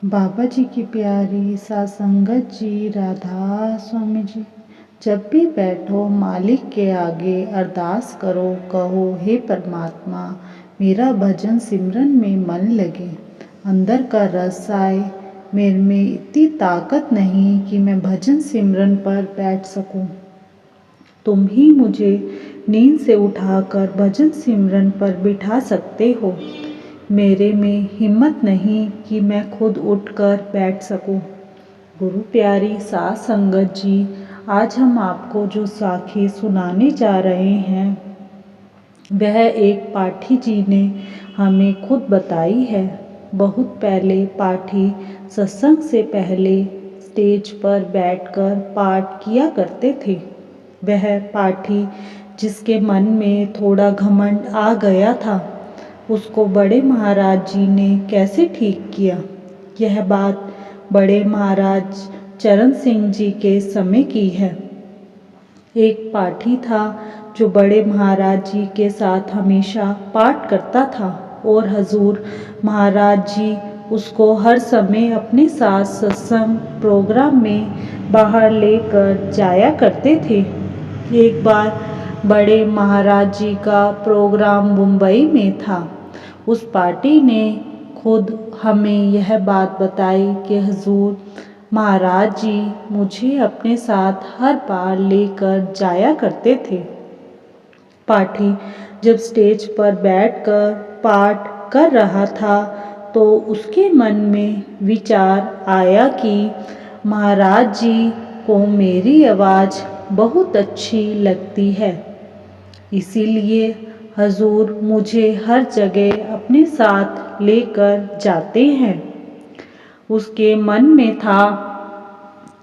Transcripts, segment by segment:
बाबा जी की प्यारी सासंगत जी, राधा स्वामी जी। जब भी बैठो मालिक के आगे अरदास करो, कहो हे परमात्मा मेरा भजन सिमरन में मन लगे, अंदर का रस आए। मेरे में इतनी ताकत नहीं कि मैं भजन सिमरन पर बैठ सकूं। तुम ही मुझे नींद से उठाकर भजन सिमरन पर बिठा सकते हो। मेरे में हिम्मत नहीं कि मैं खुद उठकर बैठ सकूं। गुरु प्यारी साध संगत जी, आज हम आपको जो साखी सुनाने जा रहे हैं वह एक पाठी जी ने हमें खुद बताई है। बहुत पहले पाठी सत्संग से पहले स्टेज पर बैठकर पाठ किया करते थे। वह पाठी जिसके मन में थोड़ा घमंड आ गया था, उसको बड़े महाराज जी ने कैसे ठीक किया। यह बात बड़े महाराज चरण सिंह जी के समय की है। एक पाठी था जो बड़े महाराज जी के साथ हमेशा पाठ करता था और हजूर महाराज जी उसको हर समय अपने साथ सत्संग प्रोग्राम में बाहर लेकर जाया करते थे। एक बार बड़े महाराज जी का प्रोग्राम मुंबई में था। उस पार्टी ने खुद हमें यह बात बताई कि हजूर महाराज जी मुझे अपने साथ हर बार लेकर जाया करते थे। पाठी जब स्टेज पर बैठकर पाठ कर रहा था तो उसके मन में विचार आया कि महाराज जी को मेरी आवाज़ बहुत अच्छी लगती है, इसीलिए हजूर मुझे हर जगह अपने साथ लेकर जाते हैं। उसके मन में था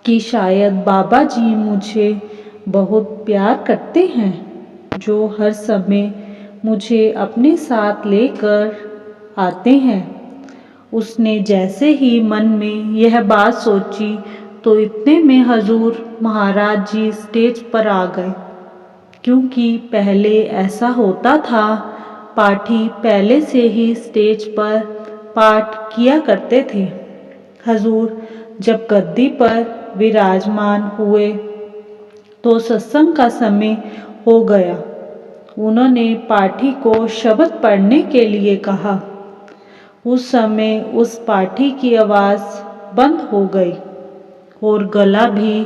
कि शायद बाबा जी मुझे बहुत प्यार करते हैं, जो हर समय मुझे अपने साथ लेकर आते हैं। उसने जैसे ही मन में यह बात सोची तो इतने में हजूर महाराज जी स्टेज पर आ गए। क्योंकि पहले ऐसा होता था, पाठी पहले से ही स्टेज पर पाठ किया करते थे। हजूर जब गद्दी पर विराजमान हुए तो सत्संग का समय हो गया। उन्होंने पाठी को शब्द पढ़ने के लिए कहा। उस समय उस पाठी की आवाज़ बंद हो गई और गला भी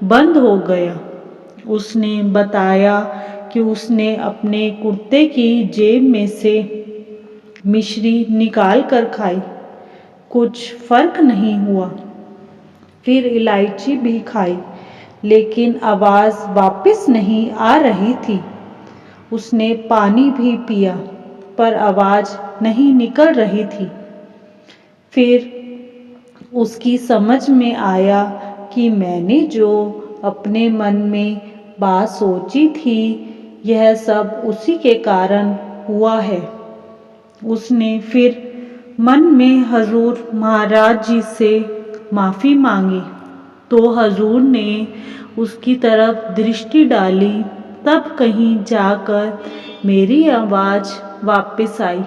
बंद हो गया। उसने बताया कि उसने अपने कुर्ते की जेब में से मिश्री निकाल कर खाई, कुछ फर्क नहीं हुआ। फिर इलायची भी खाई, लेकिन आवाज़ वापस नहीं आ रही थी। उसने पानी भी पिया पर आवाज़ नहीं निकल रही थी। फिर उसकी समझ में आया कि मैंने जो अपने मन में बात सोची थी यह सब उसी के कारण हुआ है। उसने फिर मन में हजूर महाराज जी से माफ़ी मांगी तो हजूर ने उसकी तरफ दृष्टि डाली। तब कहीं जाकर मेरी आवाज़ वापस आई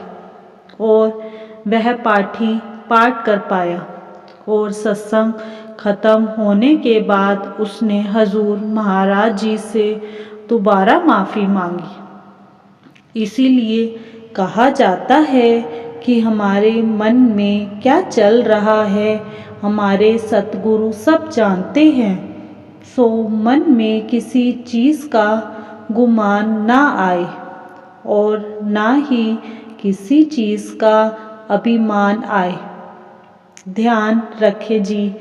और वह पाठी पाठ कर पाया और सत्संग खत्म होने के बाद उसने हजूर महाराज जी से दोबारा माफ़ी मांगी। इसीलिए कहा जाता है कि हमारे मन में क्या चल रहा है हमारे सतगुरु सब जानते हैं। सो मन में किसी चीज़ का गुमान ना आए और ना ही किसी चीज़ का अभिमान आए। ध्यान रखें जी,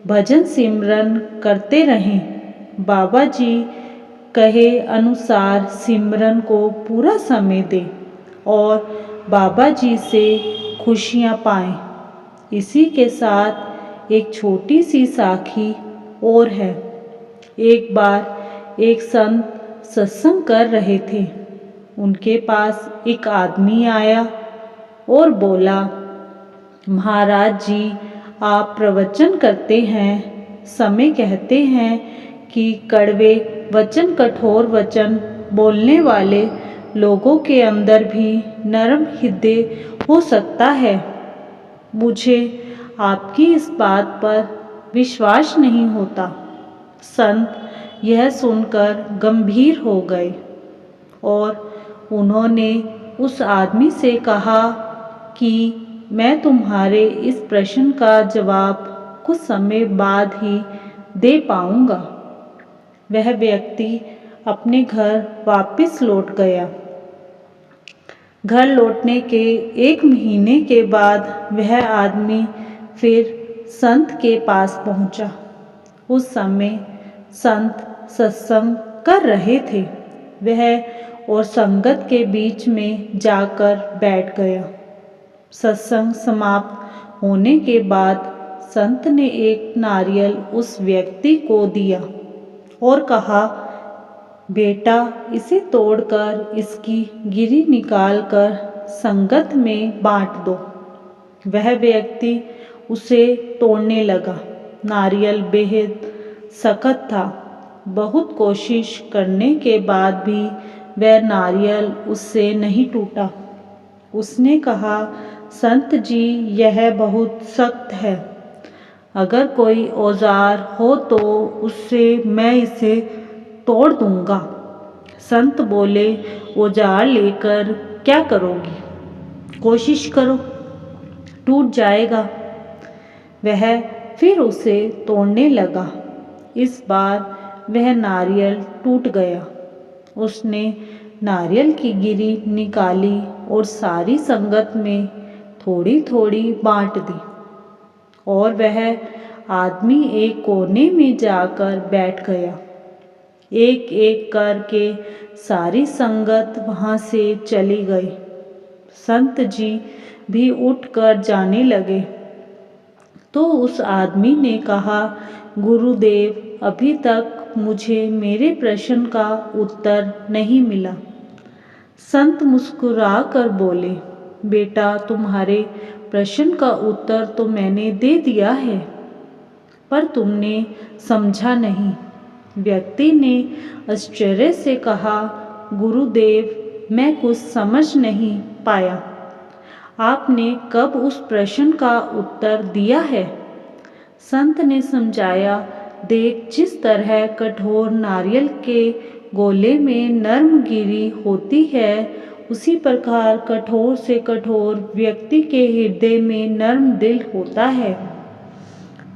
भजन सिमरन करते रहें। बाबा जी कहे अनुसार सिमरन को पूरा समय दें और बाबा जी से खुशियाँ पाएं। इसी के साथ एक छोटी सी साखी और है। एक बार एक संत सत्संग कर रहे थे। उनके पास एक आदमी आया और बोला, महाराज जी आप प्रवचन करते हैं, समय कहते हैं कि कड़वे वचन कठोर वचन बोलने वाले लोगों के अंदर भी नरम हृदय हो सकता है। मुझे आपकी इस बात पर विश्वास नहीं होता। संत यह सुनकर गंभीर हो गए और उन्होंने उस आदमी से कहा कि मैं तुम्हारे इस प्रश्न का जवाब कुछ समय बाद ही दे पाऊंगा। वह व्यक्ति अपने घर वापस लौट गया। घर लौटने के 1 महीने के बाद वह आदमी फिर संत के पास पहुंचा। उस समय संत सत्संग कर रहे थे। वह और संगत के बीच में जाकर बैठ गया। सत्संग समाप्त होने के बाद संत ने एक नारियल उस व्यक्ति को दिया और कहा, बेटा, इसे तोड़कर इसकी गिरी निकालकर संगत में बांट दो। वह व्यक्ति उसे तोड़ने लगा। नारियल बेहद सख्त था। बहुत कोशिश करने के बाद भी वह नारियल उससे नहीं टूटा। उसने कहा, संत जी, यह बहुत सख्त है। अगर कोई औजार हो तो उससे मैं इसे तोड़ दूंगा। संत बोले, औजार लेकर क्या करोगी? कोशिश करो, टूट जाएगा। वह फिर उसे तोड़ने लगा। इस बार वह नारियल टूट गया। उसने नारियल की गिरी निकाली और सारी संगत में थोड़ी थोड़ी बांट दी और वह आदमी एक कोने में जाकर बैठ गया। एक एक करके सारी संगत वहां से चली गई। संत जी भी उठकर जाने लगे तो उस आदमी ने कहा, गुरुदेव, अभी तक मुझे मेरे प्रश्न का उत्तर नहीं मिला। संत मुस्कुरा कर बोले, बेटा, तुम्हारे प्रश्न का उत्तर तो मैंने दे दिया है, पर तुमने समझा नहीं। व्यक्ति ने आश्चर्य से कहा, गुरुदेव, मैं कुछ समझ नहीं पाया। आपने कब उस प्रश्न का उत्तर दिया है? संत ने समझाया, देख, जिस तरह कठोर नारियल के गोले में नर्म गिरी होती है, उसी प्रकार कठोर से कठोर व्यक्ति के हृदय में नर्म दिल होता है।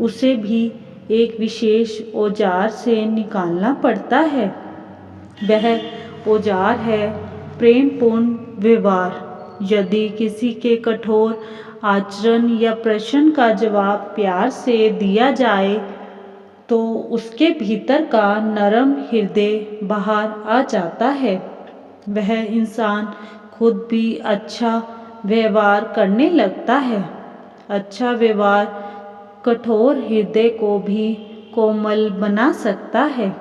उसे भी एक विशेष औजार से निकालना पड़ता है। वह औजार है प्रेमपूर्ण व्यवहार। यदि किसी के कठोर आचरण या प्रश्न का जवाब प्यार से दिया जाए तो उसके भीतर का नरम हृदय बाहर आ जाता है। वह इंसान खुद भी अच्छा व्यवहार करने लगता है। अच्छा व्यवहार कठोर हृदय को भी कोमल बना सकता है।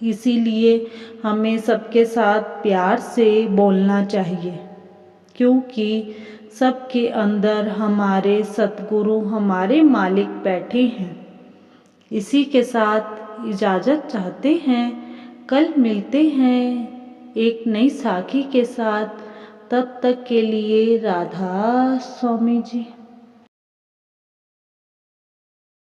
इसीलिए हमें सबके साथ प्यार से बोलना चाहिए, क्योंकि सबके अंदर हमारे सतगुरु, हमारे मालिक बैठे हैं। इसी के साथ इजाज़त चाहते हैं। कल मिलते हैं एक नई साखी के साथ। तब तक के लिए राधा स्वामी जी।